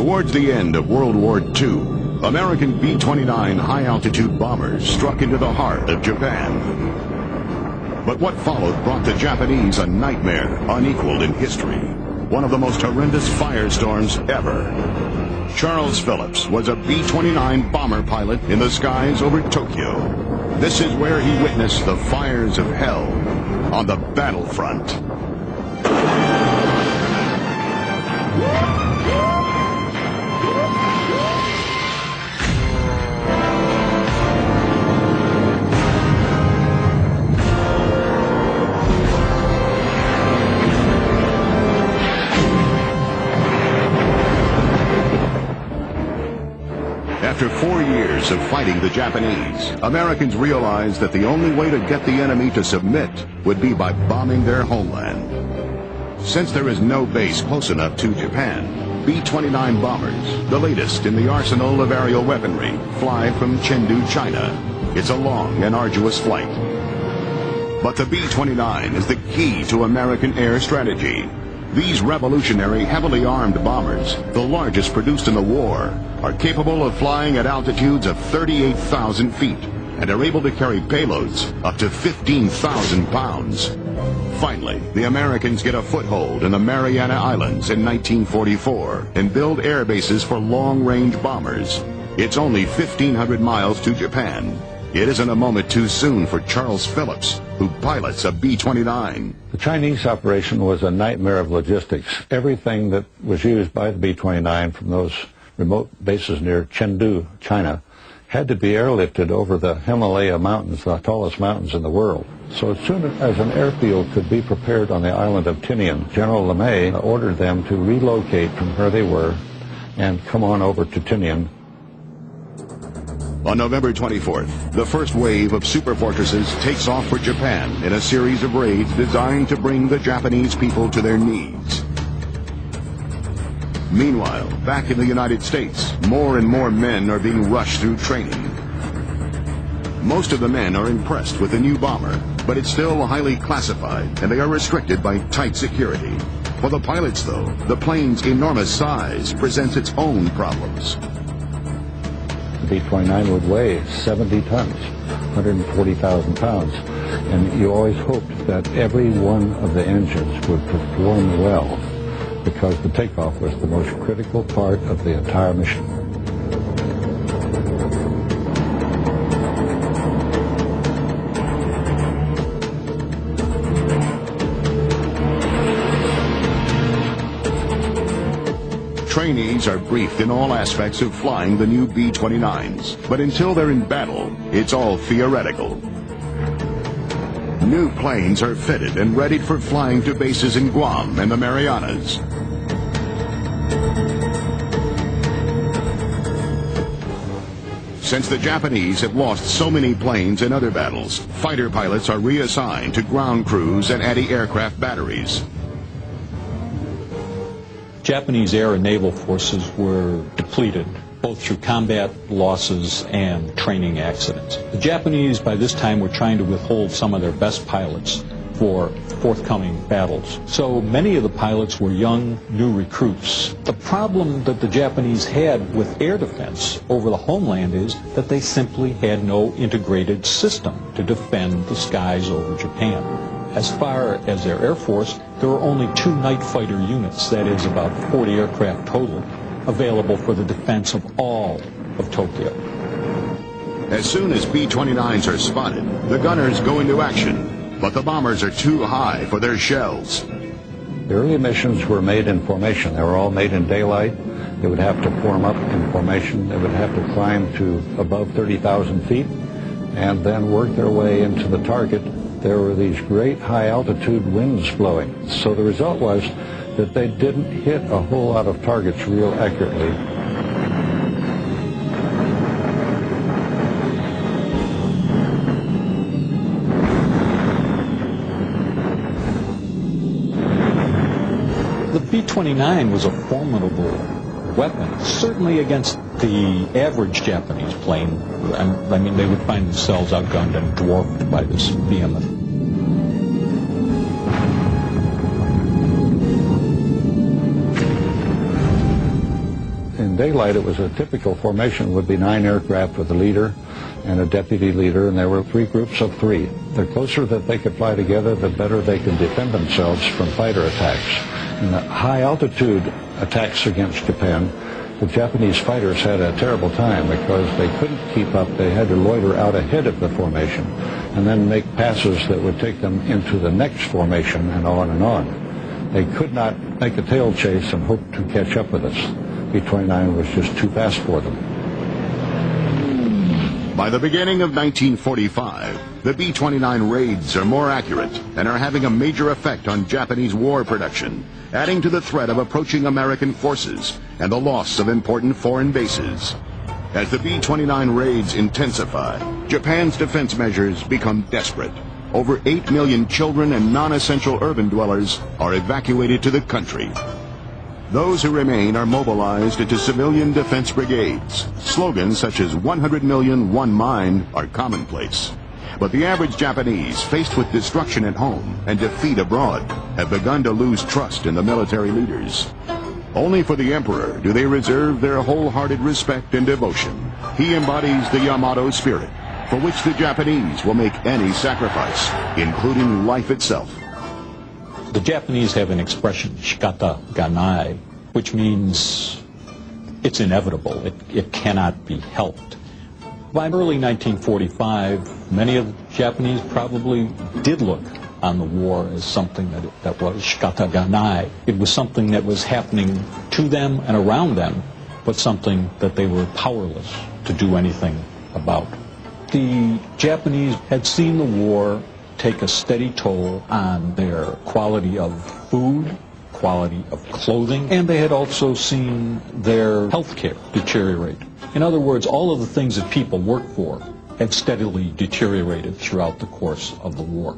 Towards the end of World War II, American B-29 high-altitude bombers struck into the heart of Japan. But what followed brought the Japanese a nightmare unequaled in history, one of the most horrendous firestorms ever. Charles Phillips was a B-29 bomber pilot in the skies over Tokyo. This is where he witnessed the fires of hell on the battlefront. After 4 years of fighting the Japanese, Americans realized that the only way to get the enemy to submit would be by bombing their homeland. Since there is no base close enough to Japan, B-29 bombers, the latest in the arsenal of aerial weaponry, fly from Chengdu, China. It's a long and arduous flight. But the B-29 is the key to American air strategy. These revolutionary, heavily armed bombers, the largest produced in the war, are capable of flying at altitudes of 38,000 feet and are able to carry payloads up to 15,000 pounds. Finally, the Americans get a foothold in the Mariana Islands in 1944 and build air bases for long-range bombers. It's only 1,500 miles to Japan. It isn't a moment too soon for Charles Phillips, who pilots a B-29. The Chinese operation was a nightmare of logistics. Everything that was used by the B-29 from those remote bases near Chengdu, China, had to be airlifted over the Himalaya mountains, the tallest mountains in the world. So as soon as an airfield could be prepared on the island of Tinian, General LeMay ordered them to relocate from where they were and come on over to Tinian. On November 24th, the first wave of superfortresses takes off for Japan in a series of raids designed to bring the Japanese people to their knees. Meanwhile, back in the United States, more and more men are being rushed through training. Most of the men are impressed with the new bomber, but it's still highly classified, and they are restricted by tight security. For the pilots, though, the plane's enormous size presents its own problems. The B-29 would weigh 70 tons, 140,000 pounds, and you always hoped that every one of the engines would perform well, because the takeoff was the most critical part of the entire mission. Trainees are briefed in all aspects of flying the new B-29s, but until they're in battle, it's all theoretical. New planes are fitted and readied for flying to bases in Guam and the Marianas. Since the Japanese have lost so many planes in other battles, fighter pilots are reassigned to ground crews and anti-aircraft batteries. Japanese air and naval forces were depleted, both through combat losses and training accidents. The Japanese, by this time, were trying to withhold some of their best pilots for forthcoming battles. So many of the pilots were young, new recruits. The problem that the Japanese had with air defense over the homeland is that they simply had no integrated system to defend the skies over Japan. As far as their Air Force, there were only 2 night fighter units, that is about 40 aircraft total, available for the defense of all of Tokyo. As soon as B-29s are spotted, the gunners go into action, but the bombers are too high for their shells. The early missions were made in formation. They were all made in daylight. They would have to form up in formation. They would have to climb to above 30,000 feet and then work their way into the target. There were these great high-altitude winds blowing. So the result was that they didn't hit a whole lot of targets real accurately. The B-29 was a formidable weapon, certainly against the average Japanese plane. I mean, they would find themselves outgunned and dwarfed by this behemoth. daylight, it was a typical formation. Would be 9 aircraft with a leader and a deputy leader, and there were 3 groups of 3. The closer that they could fly together, the better they could defend themselves from fighter attacks. In the high altitude attacks against Japan, the Japanese fighters had a terrible time because they couldn't keep up. They had to loiter out ahead of the formation and then make passes that would take them into the next formation and on and on. They could not make a tail chase and hope to catch up with us. B-29 was just too fast for them. By the beginning of 1945, the B-29 raids are more accurate and are having a major effect on Japanese war production, adding to the threat of approaching American forces and the loss of important foreign bases. As the B-29 raids intensify, Japan's defense measures become desperate. Over 8 million children and non-essential urban dwellers are evacuated to the country. Those who remain are mobilized into civilian defense brigades. Slogans such as 100 million, one mine are commonplace. But the average Japanese, faced with destruction at home and defeat abroad, have begun to lose trust in the military leaders. Only for the Emperor do they reserve their wholehearted respect and devotion. He embodies the Yamato spirit, for which the Japanese will make any sacrifice, including life itself. The Japanese have an expression, shikata ganai, which means it's inevitable. It cannot be helped. By early 1945, many of the Japanese probably did look on the war as something that was shikata ganai. It was something that was happening to them and around them, but something that they were powerless to do anything about. The Japanese had seen the war take a steady toll on their quality of food, quality of clothing, and they had also seen their health care deteriorate. In other words, all of the things that people work for had steadily deteriorated throughout the course of the war.